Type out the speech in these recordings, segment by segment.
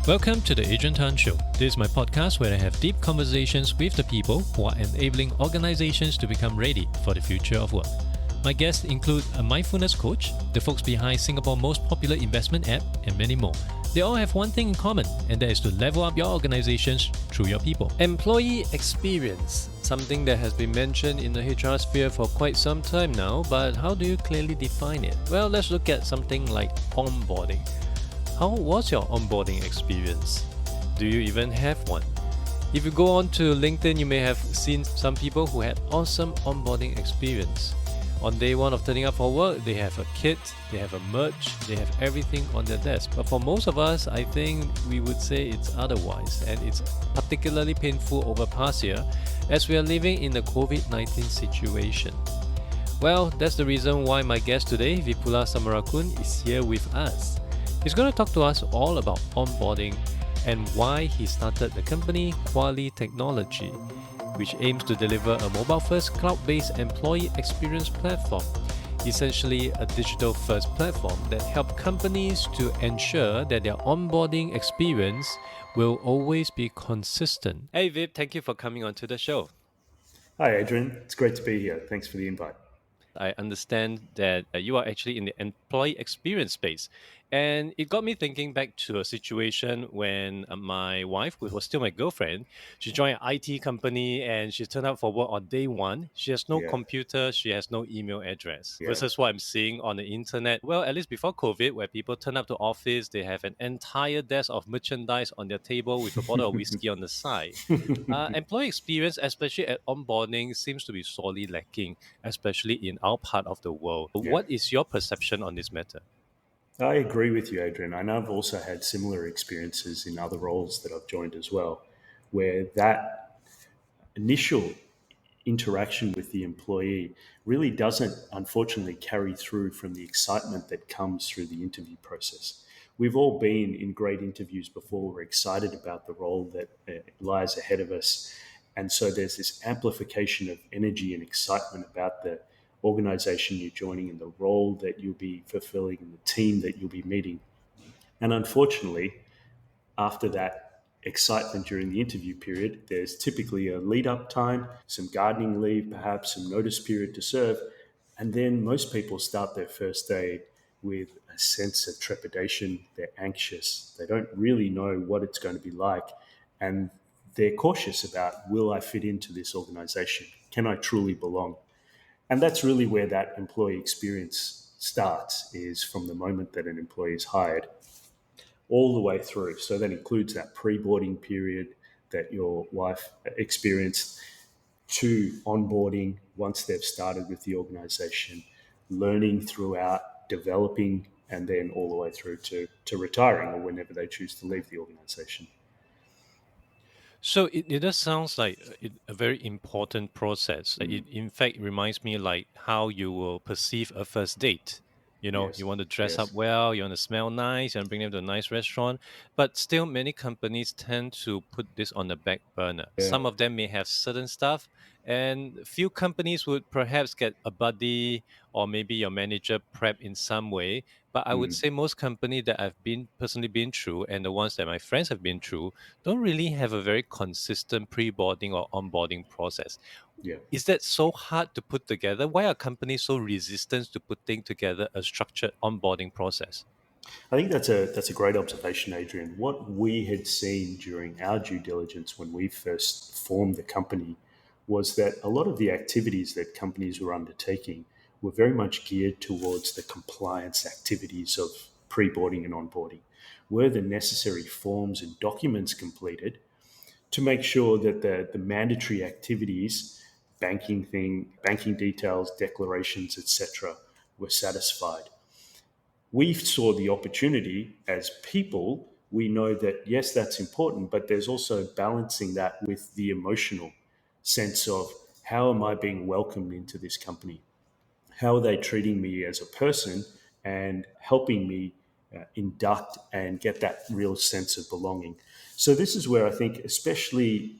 Welcome to the Adrian Tan Show. This is my podcast where I have deep conversations with the people who are enabling organizations to become ready for the future of work. My guests include a mindfulness coach, the folks behind Singapore's most popular investment app, and many more. They all have one thing in common, and that is to level up your organizations through your people. Employee experience, something that has been mentioned in the HR sphere for quite some time now, but how do you clearly define it? Well, let's look at something like onboarding. How was your onboarding experience? Do you even have one? If you go on to LinkedIn, you may have seen some people who had awesome onboarding experience. On day one of turning up for work, they have a kit, they have a merch, they have everything on their desk. But for most of us, I think we would say it's otherwise, and it's particularly painful over past year as we are living in the COVID-19 situation. Well, that's the reason why my guest today, Vipula Samarakoon, is here with us. He's going to talk to us all about onboarding and why he started the company Qualee Technology, which aims to deliver a mobile-first, cloud-based employee experience platform, essentially a digital-first platform that helps companies to ensure that their onboarding experience will always be consistent. Hey Vip, thank you for coming onto the show. Hi, Adrian. It's great to be here. Thanks for the invite. I understand that you are actually in the employee experience space. And it got me thinking back to a situation when my wife, who was still my girlfriend, she joined an IT company and she turned up for work on day one. She has no Yeah, computer, she has no email address. yeah, Versus what I'm seeing on the internet, well, at least before COVID, where people turn up to office, they have an entire desk of merchandise on their table with a bottle of whiskey on the side. Employee experience, especially at onboarding, seems to be sorely lacking, especially in our part of the world. yeah. What is your perception on this matter? I agree with you, Adrian. I know I've also had similar experiences in other roles that I've joined as well, where that initial interaction with the employee really doesn't, unfortunately, carry through from the excitement that comes through the interview process. We've all been in great interviews before. We're excited about the role that lies ahead of us. And so there's this amplification of energy and excitement about the organization you're joining and the role that you'll be fulfilling and the team that you'll be meeting. And unfortunately, after that excitement during the interview period, there's typically a lead up time, some gardening leave, perhaps some notice period to serve. And then most people start their first day with a sense of trepidation. They're anxious. They don't really know what it's going to be like. And they're cautious about, will I fit into this organization? Can I truly belong? And that's really where that employee experience starts, is from the moment that an employee is hired all the way through. So that includes that pre-boarding period that your wife experienced, to onboarding once they've started with the organization, learning throughout, developing, and then all the way through to retiring or whenever they choose to leave the organization. So it does sounds like a very important process. Like Mm, it, in fact, reminds me like how you will perceive a first date. You know, you yes, want to dress up yes, well, you want to smell nice, and bring them to a nice restaurant. But still, many companies tend to put this on the back burner. yeah, Some of them may have certain stuff, and few companies would perhaps get a buddy or maybe your manager prep in some way. But I would mm, say most companies that I've been personally been through, and the ones that my friends have been through, don't really have a very consistent pre-boarding or onboarding process. yeah. Is that so hard to put together? Why are companies so resistant to putting together a structured onboarding process? I think that's a great observation, Adrian. What we had seen during our due diligence when we first formed the company was that a lot of the activities that companies were undertaking were very much geared towards the compliance activities of pre-boarding and onboarding. Were the necessary forms and documents completed to make sure that the mandatory activities, banking details, declarations, etc., were satisfied? We saw the opportunity as people. We know that, yes, that's important, but there's also balancing that with the emotional sense of, how am I being welcomed into this company? How are they treating me as a person and helping me induct and get that real sense of belonging? So, this is where I think, especially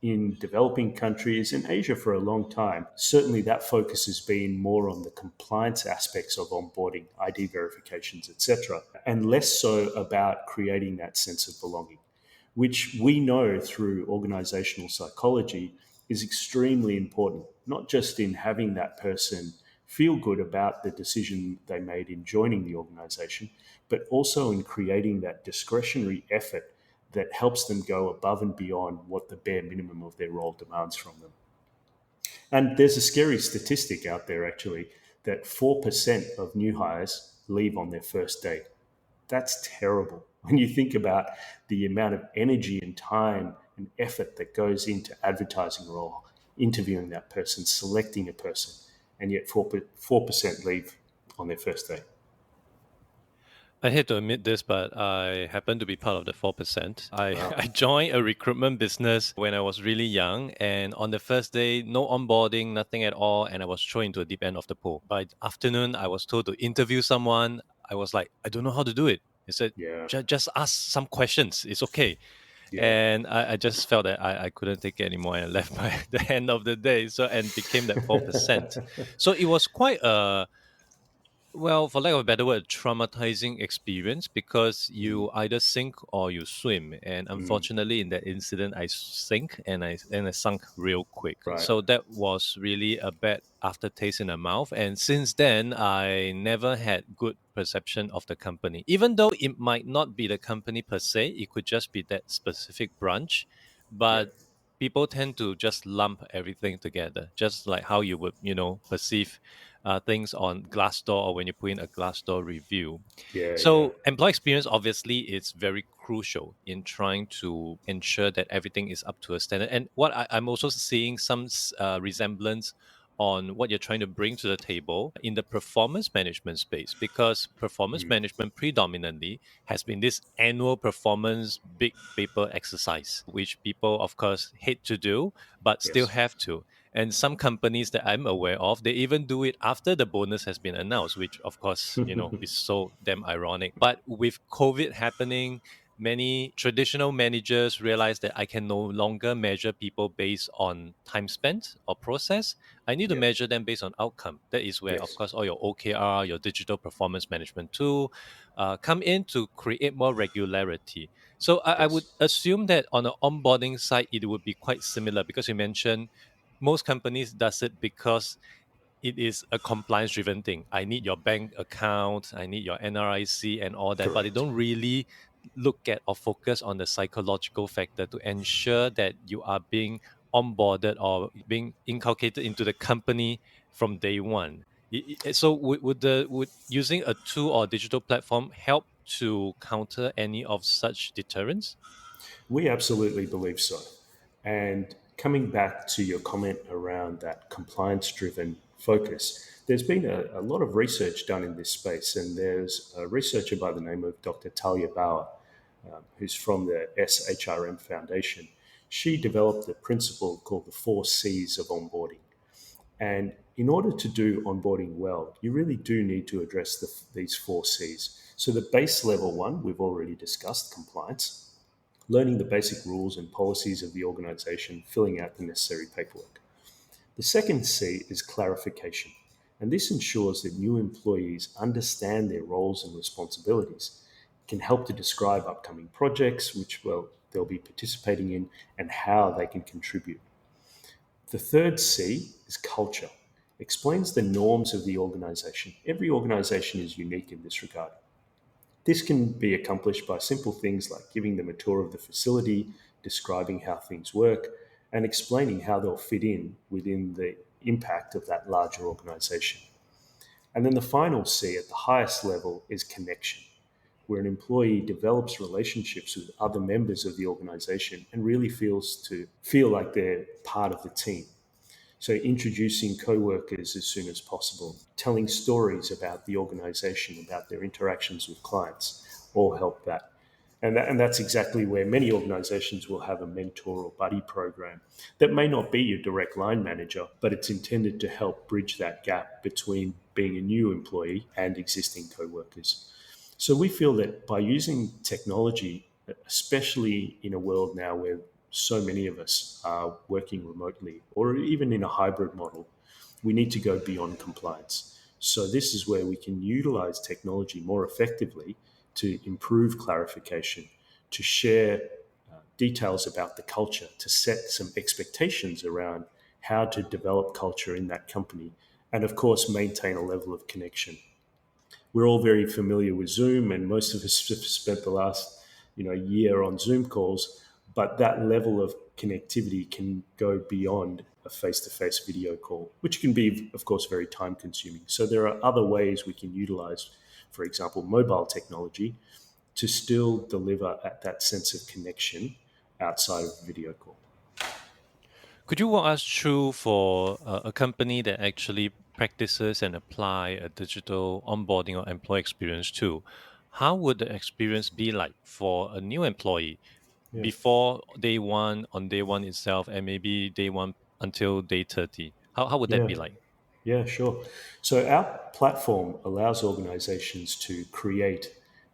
in developing countries and Asia for a long time, certainly that focus has been more on the compliance aspects of onboarding, ID verifications, etc., and less so about creating that sense of belonging, which we know through organizational psychology is extremely important, not just in having that person feel good about the decision they made in joining the organization, but also in creating that discretionary effort that helps them go above and beyond what the bare minimum of their role demands from them. And there's a scary statistic out there, actually, that 4% of new hires leave on their first day. That's terrible when you think about the amount of energy and time and effort that goes into advertising a role, interviewing that person, selecting a person, and yet 4% leave on their first day. I hate to admit this, but I happen to be part of the 4%. Wow. I joined a recruitment business when I was really young, and on the first day, no onboarding, nothing at all, and I was thrown into a deep end of the pool. By the afternoon, I was told to interview someone. I was like, I don't know how to do it. He said, Yeah. just ask some questions. It's okay. Yeah. And I just felt that I couldn't take it anymore, and I left by the end of the day. So, and became that 4%. So it was quite a, well, for lack of a better word, traumatizing experience, because you either sink or you swim. And unfortunately, in that incident, I sink, and I sunk real quick. Right. So that was really a bad aftertaste in the mouth. And since then, I never had good perception of the company. Even though it might not be the company per se, it could just be that specific branch. Yeah. But people tend to just lump everything together, just like how you would, perceive things on Glassdoor, or when you put in a Glassdoor review. Yeah. Yeah. So employee experience obviously is very crucial in trying to ensure that everything is up to a standard. And what I'm also seeing some resemblance on what you're trying to bring to the table in the performance management space, because performance management predominantly has been this annual performance big paper exercise, which people of course hate to do but still Yes. have to. And some companies that I'm aware of, they even do it after the bonus has been announced, which of course, is so damn ironic. But with COVID happening, many traditional managers realize that I can no longer measure people based on time spent or process. I need to Yeah. measure them based on outcome. That is where, of Yes. course, all your OKR, your digital performance management tool, come in to create more regularity. So I would Yes. assume that on the onboarding side, it would be quite similar, because you mentioned most companies does it because it is a compliance driven thing. I need your bank account, I need your NRIC and all that, but they Correct. don't really look at or focus on the psychological factor to ensure that you are being onboarded or being inculcated into the company from day one. So would using a tool or digital platform help to counter any of such deterrents? We absolutely believe so. And coming back to your comment around that compliance driven focus, there's been a lot of research done in this space. And there's a researcher by the name of Dr. Talia Bauer, who's from the SHRM Foundation. She developed a principle called the 4 C's of onboarding. And in order to do onboarding well, you really do need to address these 4 C's. So the base level one, we've already discussed, compliance, learning the basic rules and policies of the organization, filling out the necessary paperwork. The second C is clarification, and this ensures that new employees understand their roles and responsibilities, can help to describe upcoming projects, which, well, they'll be participating in, and how they can contribute. The third C is culture. Explains the norms of the organization. Every organization is unique in this regard. This can be accomplished by simple things like giving them a tour of the facility, describing how things work, and explaining how they'll fit in within the impact of that larger organization. And then the final C at the highest level is connection, where an employee develops relationships with other members of the organization and really feel like they're part of the team. So introducing co-workers as soon as possible, telling stories about the organization, about their interactions with clients, all help that. And that's exactly where many organizations will have a mentor or buddy program that may not be your direct line manager, but it's intended to help bridge that gap between being a new employee and existing co-workers. So we feel that by using technology, especially in a world now where so many of us are working remotely or even in a hybrid model, we need to go beyond compliance. So, this is where we can utilize technology more effectively to improve clarification, to share details about the culture, to set some expectations around how to develop culture in that company, and of course, maintain a level of connection. We're all very familiar with Zoom, and most of us have spent the last year on Zoom calls. But that level of connectivity can go beyond a face-to-face video call, which can be, of course, very time-consuming. So there are other ways we can utilize, for example, mobile technology to still deliver at that sense of connection outside of video call. Could you walk us through for a company that actually practices and apply a digital onboarding or employee experience too? How would the experience be like for a new employee Yeah. before day one, on day one itself, and maybe day one until day 30? How would that Yeah. be like? Yeah, sure. So our platform allows organizations to create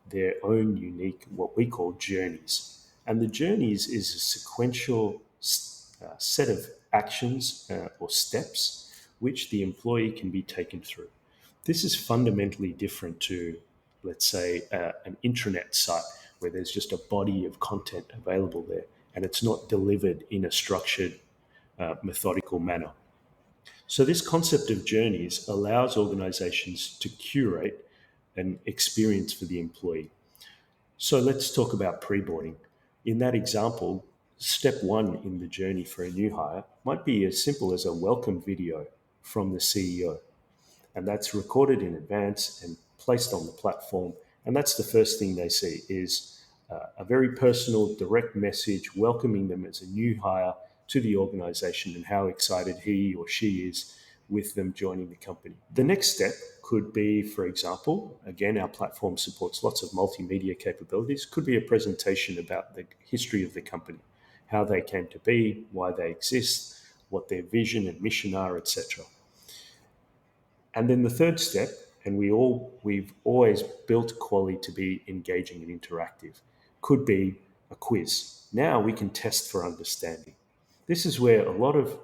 their own unique, what we call journeys. And the journeys is a sequential set of actions or steps which the employee can be taken through. This is fundamentally different to, let's say, an intranet site where there's just a body of content available there and it's not delivered in a structured, methodical manner. So, this concept of journeys allows organizations to curate an experience for the employee. So, let's talk about pre-boarding. In that example, step one in the journey for a new hire might be as simple as a welcome video from the CEO. And that's recorded in advance and placed on the platform. And that's the first thing they see is a very personal, direct message welcoming them as a new hire to the organization and how excited he or she is with them joining the company. The next step could be, for example, again, our platform supports lots of multimedia capabilities, could be a presentation about the history of the company, how they came to be, why they exist, what their vision and mission are, etc. And then the third step, and we've always built Qualee to be engaging and interactive, could be a quiz. Now we can test for understanding. This is where a lot of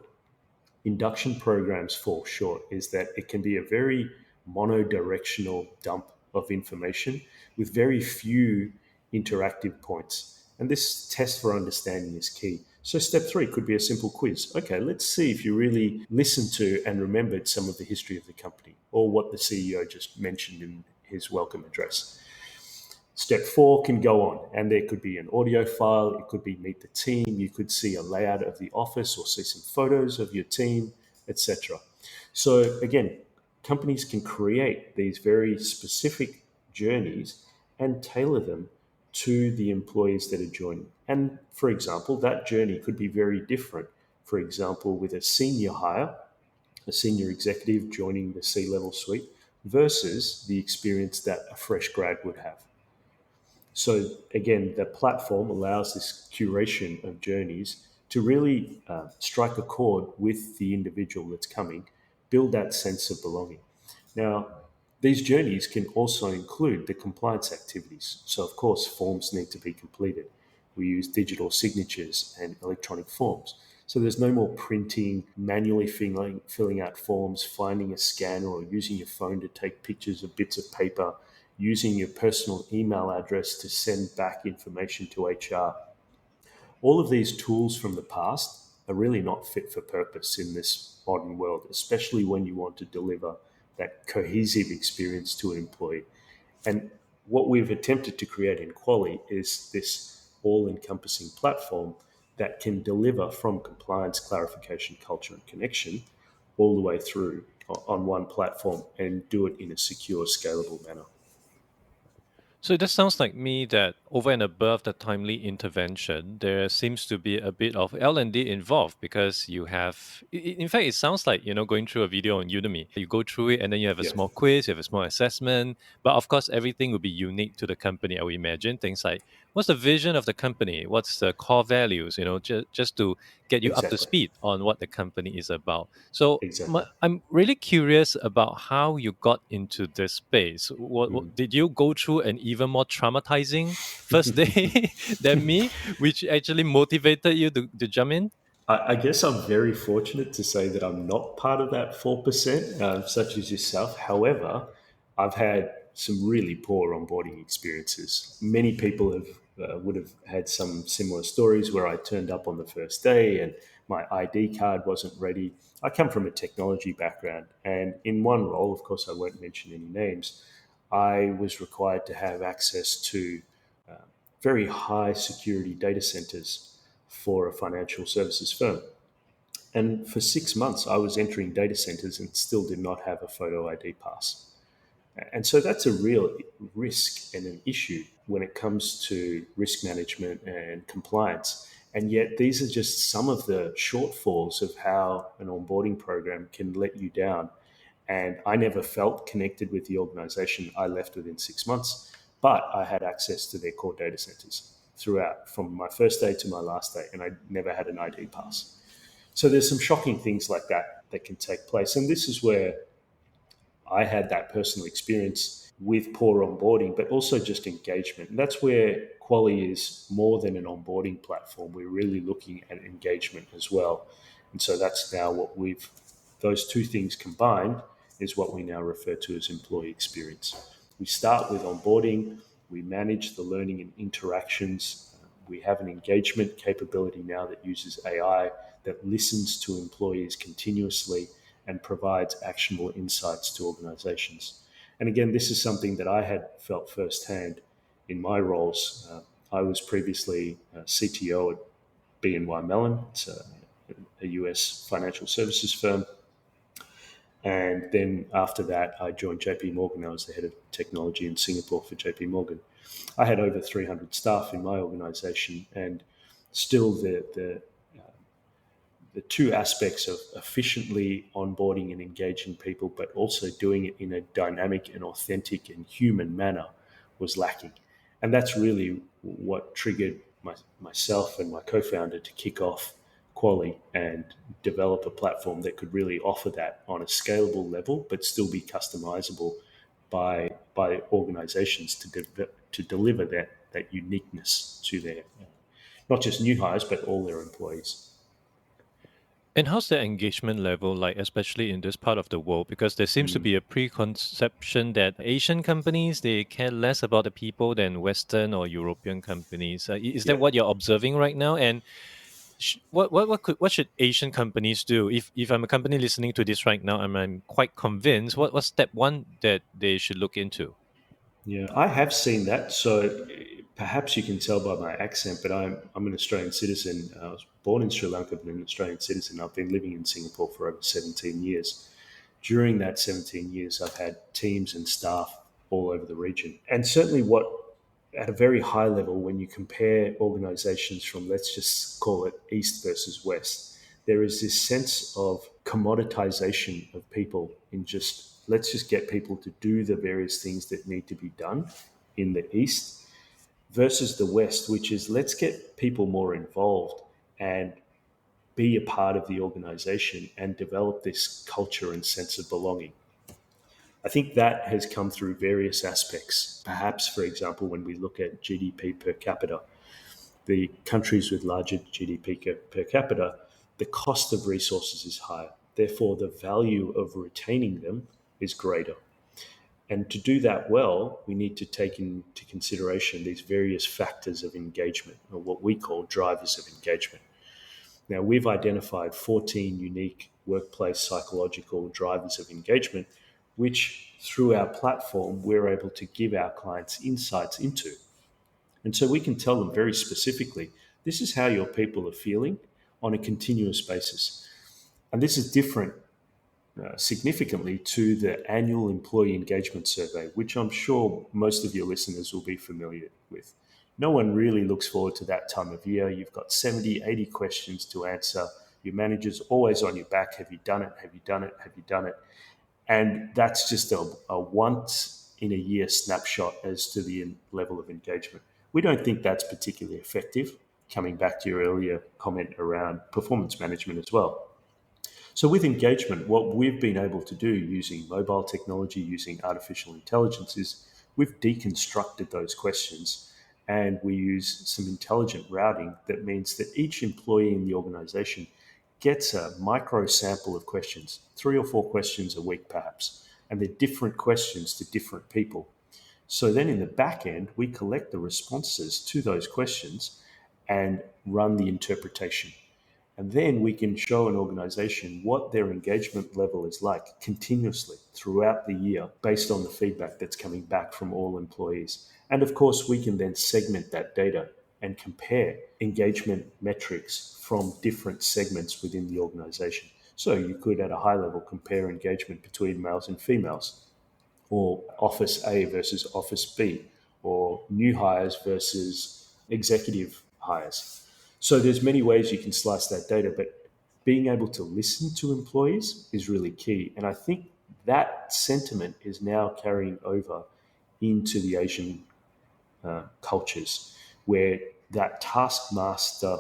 induction programs fall short, is that it can be a very monodirectional dump of information with very few interactive points. And this test for understanding is key. So, step three could be a simple quiz. Okay, let's see if you really listened to and remembered some of the history of the company or what the CEO just mentioned in his welcome address. Step four can go on, and there could be an audio file, it could be meet the team, you could see a layout of the office or see some photos of your team, etc. So, again, companies can create these very specific journeys and tailor them to the employees that are joining. And for example, that journey could be very different. For example, with a senior hire, a senior executive joining the C-level suite versus the experience that a fresh grad would have. So again, the platform allows this curation of journeys to really strike a chord with the individual that's coming, build that sense of belonging. Now, these journeys can also include the compliance activities. So, of course, forms need to be completed. We use digital signatures and electronic forms. So there's no more printing, manually filling out forms, finding a scanner or using your phone to take pictures of bits of paper, using your personal email address to send back information to HR. All of these tools from the past are really not fit for purpose in this modern world, especially when you want to deliver that cohesive experience to an employee. And what we've attempted to create in Qualee is this all-encompassing platform that can deliver from compliance, clarification, culture, and connection all the way through on one platform and do it in a secure, scalable manner. So it just sounds like me that over and above the timely intervention, there seems to be a bit of L&D involved because you have, in fact, it sounds like, going through a video on Udemy. You go through it and then you have a Yeah. small quiz, you have a small assessment. But of course, everything will be unique to the company, I would imagine. Things like, what's the vision of the company, what's the core values, just to get you up to Exactly. speed on what the company is about. So Exactly. I'm really curious about how you got into this space. What did you go through an even more traumatizing first day than me, which actually motivated you to jump in? I guess I'm very fortunate to say that I'm not part of that 4%, such as yourself. However, I've had some really poor onboarding experiences. Many people would have had some similar stories where I turned up on the first day and my ID card wasn't ready. I come from a technology background, and in one role, of course, I won't mention any names, I was required to have access to very high security data centers for a financial services firm. And for 6 months, I was entering data centers and still did not have a photo ID pass. And so that's a real risk and an issue when it comes to risk management and compliance. And yet, these are just some of the shortfalls of how an onboarding program can let you down. And I never felt connected with the organization. I left within 6 months, but I had access to their core data centers throughout from my first day to my last day, and I never had an ID pass. So there's some shocking things like that that can take place. And this is where I had that personal experience with poor onboarding, but also just engagement. And that's where Qualee is more than an onboarding platform. We're really looking at engagement as well. And so that's now those two things combined is what we now refer to as employee experience. We start with onboarding, we manage the learning and interactions. We have an engagement capability now that uses AI that listens to employees continuously and provides actionable insights to organizations. And again, this is something that I had felt firsthand in my roles. I was previously CTO at BNY Mellon. It's a US financial services firm. And then after that, I joined JP Morgan. I was the head of technology in Singapore for JP Morgan. I had over 300 staff in my organization, and still the two aspects of efficiently onboarding and engaging people, but also doing it in a dynamic and authentic and human manner was lacking. And that's really what triggered myself and my co-founder to kick off Qualee and develop a platform that could really offer that on a scalable level, but still be customizable by organizations to deliver that uniqueness to their not just new hires, but all their employees. And how's the engagement level like, especially in this part of the world? Because there seems to be a preconception that Asian companies, they care less about the people than Western or European companies. Is that Yeah. what you're observing right now? And what should Asian companies do? If I'm a company listening to this right now, and I'm quite convinced, what's step one that they should look into? Yeah, I have seen that. So perhaps you can tell by my accent, but I'm an Australian citizen. I was born in Sri Lanka, but an Australian citizen. I've been living in Singapore for over 17 years. During that 17 years, I've had teams and staff all over the region. And certainly, at a very high level, when you compare organizations from, let's just call it East versus West, there is this sense of commoditization of people in just, let's just get people to do the various things that need to be done in the East versus the West, which is let's get people more involved and be a part of the organization and develop this culture and sense of belonging. I think that has come through various aspects. Perhaps, for example, when we look at GDP per capita, the countries with larger GDP per capita, the cost of resources is higher. Therefore, the value of retaining them is greater. And to do that well, we need to take into consideration these various factors of engagement, or what we call drivers of engagement. Now, we've identified 14 unique workplace psychological drivers of engagement, which through our platform, we're able to give our clients insights into. And so we can tell them very specifically, this is how your people are feeling on a continuous basis. And this is different significantly to the annual employee engagement survey, which I'm sure most of your listeners will be familiar with. No one really looks forward to that time of year. You've got 70, 80 questions to answer. Your manager's always on your back. Have you done it? Have you done it? Have you done it? And that's just a once in a year snapshot as to the level of engagement. We don't think that's particularly effective, coming back to your earlier comment around performance management as well. So, with engagement, what we've been able to do using mobile technology, using artificial intelligence, is we've deconstructed those questions and we use some intelligent routing that means that each employee in the organization gets a micro sample of questions, 3 or 4 questions a week perhaps, and they're different questions to different people. So then in the back end, we collect the responses to those questions and run the interpretation. And then we can show an organization what their engagement level is like continuously throughout the year based on the feedback that's coming back from all employees. And of course, we can then segment that data and compare engagement metrics from different segments within the organization. So you could, at a high level, compare engagement between males and females, or Office A versus Office B, or new hires versus executive hires. So there's many ways you can slice that data, but being able to listen to employees is really key. And I think that sentiment is now carrying over into the Asian cultures, where that taskmaster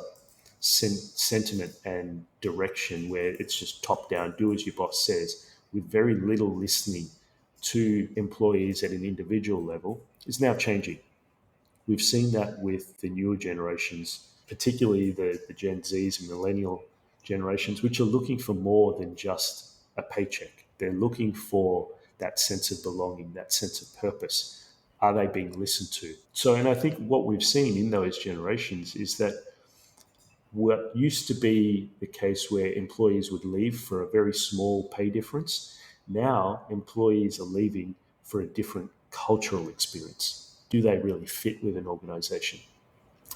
sentiment and direction, where it's just top down, do as your boss says, with very little listening to employees at an individual level, is now changing. We've seen that with the newer generations, particularly the Gen Zs and millennial generations, which are looking for more than just a paycheck. They're looking for that sense of belonging, that sense of purpose. Are they being listened to? So, and I think what we've seen in those generations is that what used to be the case where employees would leave for a very small pay difference, now employees are leaving for a different cultural experience. Do they really fit with an organization?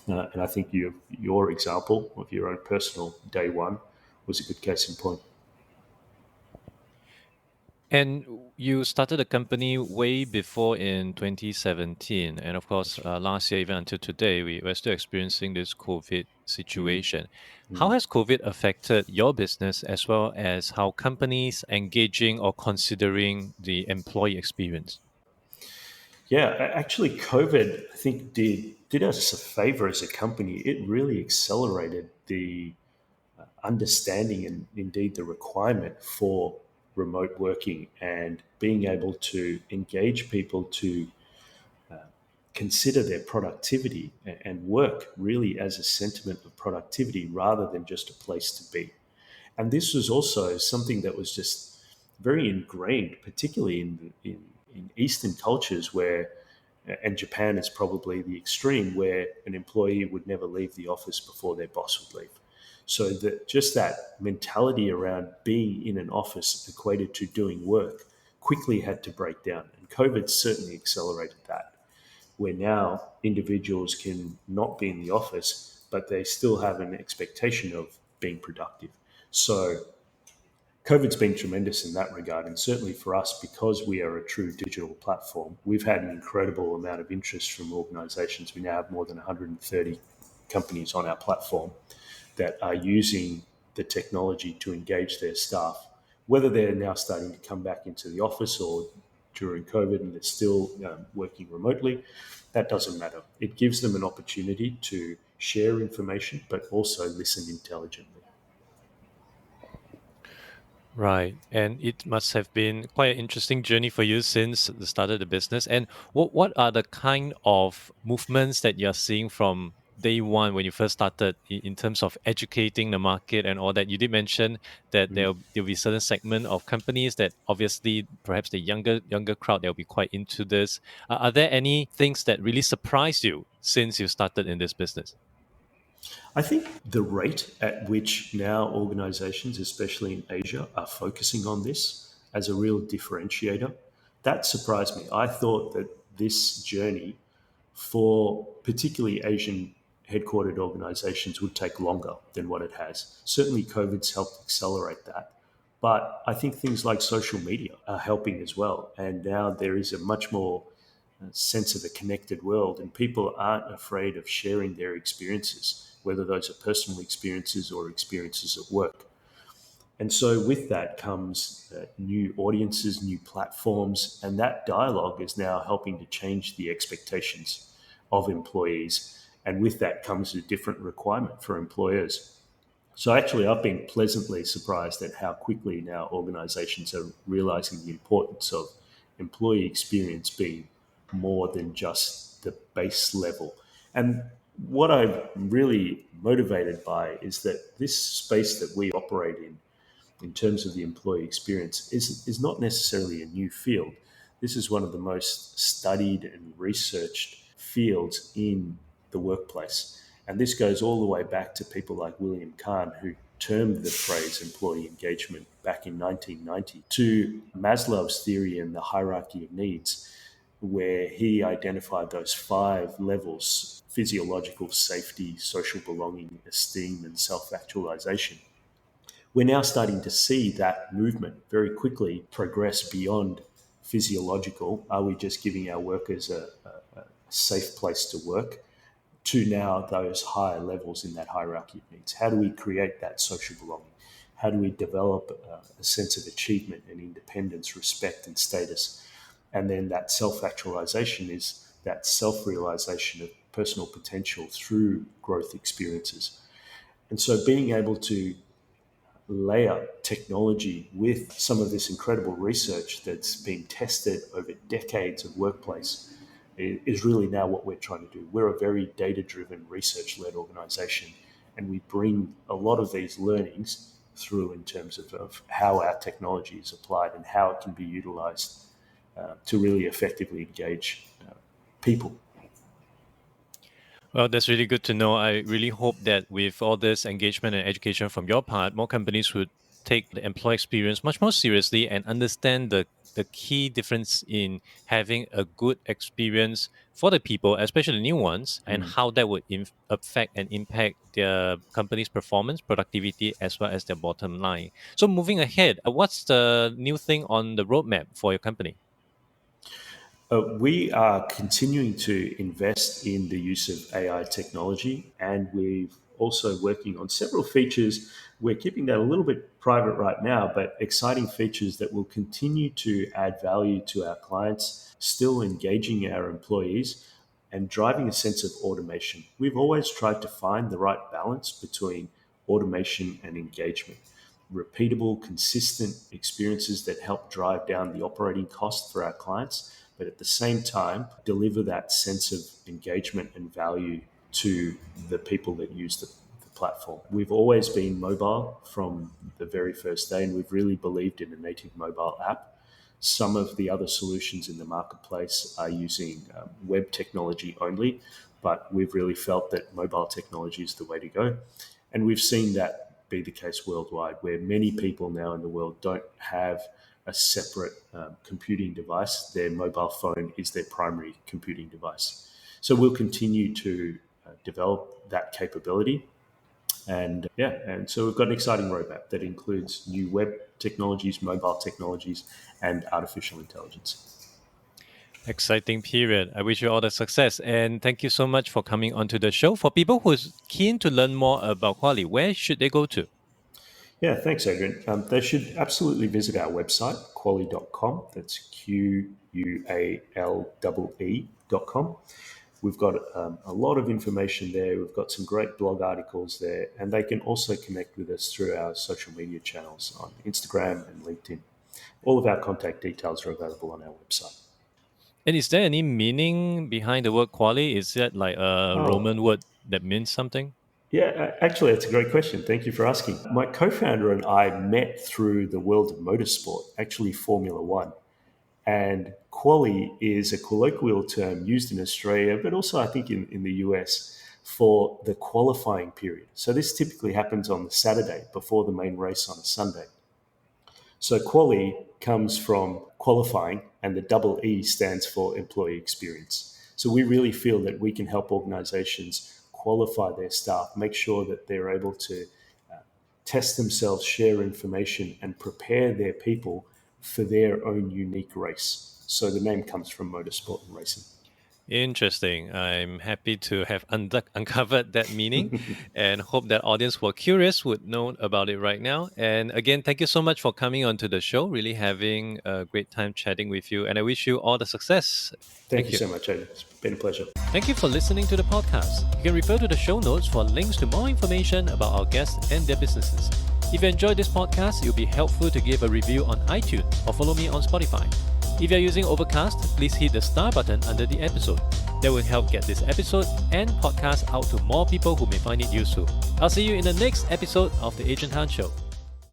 And I think your example of your own personal day one was a good case in point. And you started the company way before in 2017. And of course, last year, even until today, we're still experiencing this COVID situation. How has COVID affected your business as well as how companies engaging or considering the employee experience? Yeah, actually, COVID, I think, did us a favor as a company. It really accelerated the understanding and indeed the requirement for remote working and being able to engage people to consider their productivity and work really as a sentiment of productivity rather than just a place to be. And this was also something that was just very ingrained, particularly in Eastern cultures where, and Japan is probably the extreme, where an employee would never leave the office before their boss would leave. So that just that mentality around being in an office equated to doing work quickly had to break down. And COVID certainly accelerated that, where now individuals can not be in the office, but they still have an expectation of being productive. So COVID's been tremendous in that regard. And certainly for us, because we are a true digital platform, we've had an incredible amount of interest from organizations. We now have more than 130 companies on our platform that are using the technology to engage their staff, whether they're now starting to come back into the office or during COVID and they're still working remotely. That doesn't matter. It gives them an opportunity to share information, but also listen intelligently. Right. And it must have been quite an interesting journey for you since the start of the business. And what are the kind of movements that you're seeing from day one when you first started in terms of educating the market and all that? You did mention that there'll be certain segment of companies that obviously perhaps the younger crowd they'll be quite into this. Are there any things that really surprised you since you started in this business? I think the rate at which now organizations, especially in Asia, are focusing on this as a real differentiator, that surprised me. I thought that this journey for particularly Asian headquartered organizations would take longer than what it has. Certainly, COVID's helped accelerate that. But I think things like social media are helping as well. And now there is a much more sense of a connected world, and people aren't afraid of sharing their experiences, whether those are personal experiences or experiences at work. And so, with that comes new audiences, new platforms, and that dialogue is now helping to change the expectations. of employees. And with that comes a different requirement for employers. So actually, I've been pleasantly surprised at how quickly now organizations are realizing the importance of employee experience being more than just the base level. And what I'm really motivated by is that this space that we operate in terms of the employee experience, is not necessarily a new field. This is one of the most studied and researched fields in the workplace. And this goes all the way back to people like William Kahn, who termed the phrase employee engagement back in 1990, to Maslow's theory and the hierarchy of needs, where he identified those five levels: physiological safety, social belonging, esteem, and self actualization. We're now starting to see that movement very quickly progress beyond physiological. Are we just giving our workers a safe place to work? To now those higher levels in that hierarchy of needs. How do we create that social belonging? How do we develop a sense of achievement and independence, respect, and status? And then that self actualization is that self realization of personal potential through growth experiences. And so being able to layer technology with some of this incredible research that's been tested over decades of workplace is really now what we're trying to do. We're a very data-driven, research-led organization, and we bring a lot of these learnings through in terms of how our technology is applied and how it can be utilized to really effectively engage people. Well, that's really good to know. I really hope that with all this engagement and education from your part, more companies would take the employee experience much more seriously and understand the key difference in having a good experience for the people, especially new ones, and how that would affect and impact their company's performance, productivity, as well as their bottom line. So, moving ahead, what's the new thing on the roadmap for your company? We are continuing to invest in the use of AI technology, and we're also working on several features. We're keeping that a little bit private right now, but exciting features that will continue to add value to our clients, still engaging our employees, and driving a sense of automation. We've always tried to find the right balance between automation and engagement. Repeatable, consistent experiences that help drive down the operating cost for our clients, but at the same time, deliver that sense of engagement and value to the people that use the platform. We've always been mobile from the very first day, and we've really believed in a native mobile app. Some of the other solutions in the marketplace are using web technology only, but we've really felt that mobile technology is the way to go. And we've seen that be the case worldwide, where many people now in the world don't have a separate computing device. Their mobile phone is their primary computing device. So we'll continue to develop that capability. And and so we've got an exciting roadmap that includes new web technologies, mobile technologies, and artificial intelligence. Exciting period. I wish you all the success. And thank you so much for coming onto the show. For people who's keen to learn more about Qualee, where should they go to? Yeah, thanks, Adrian. They should absolutely visit our website, qualee.com. That's QUALLE.com. We've got a lot of information there. We've got some great blog articles there, and they can also connect with us through our social media channels on Instagram and LinkedIn. All of our contact details are available on our website. And is there any meaning behind the word Qualee? Is that like a Oh, Roman word that means something? yeah, actually, that's a great question. Thank you for asking. My co founder and I met through the world of motorsport, actually, Formula One. And quali is a colloquial term used in Australia, but also I think in the US for the qualifying period. So this typically happens on the Saturday before the main race on a Sunday. So quali comes from qualifying, and the double E stands for employee experience. So we really feel that we can help organizations qualify their staff, make sure that they're able to test themselves, share information, and prepare their people for their own unique race. So the name comes from motorsport and racing. Interesting. I'm happy to have uncovered that meaning and hope that audience who are curious would know about it right now. And again, thank you so much for coming onto the show. Really having a great time chatting with you. And I wish you all the success. Thank you so much, Adrian. It's been a pleasure. Thank you for listening to the podcast. You can refer to the show notes for links to more information about our guests and their businesses. If you enjoyed this podcast, it would be helpful to give a review on iTunes or follow me on Spotify. If you're using Overcast, please hit the star button under the episode. That will help get this episode and podcast out to more people who may find it useful. I'll see you in the next episode of The Adrian Tan Show.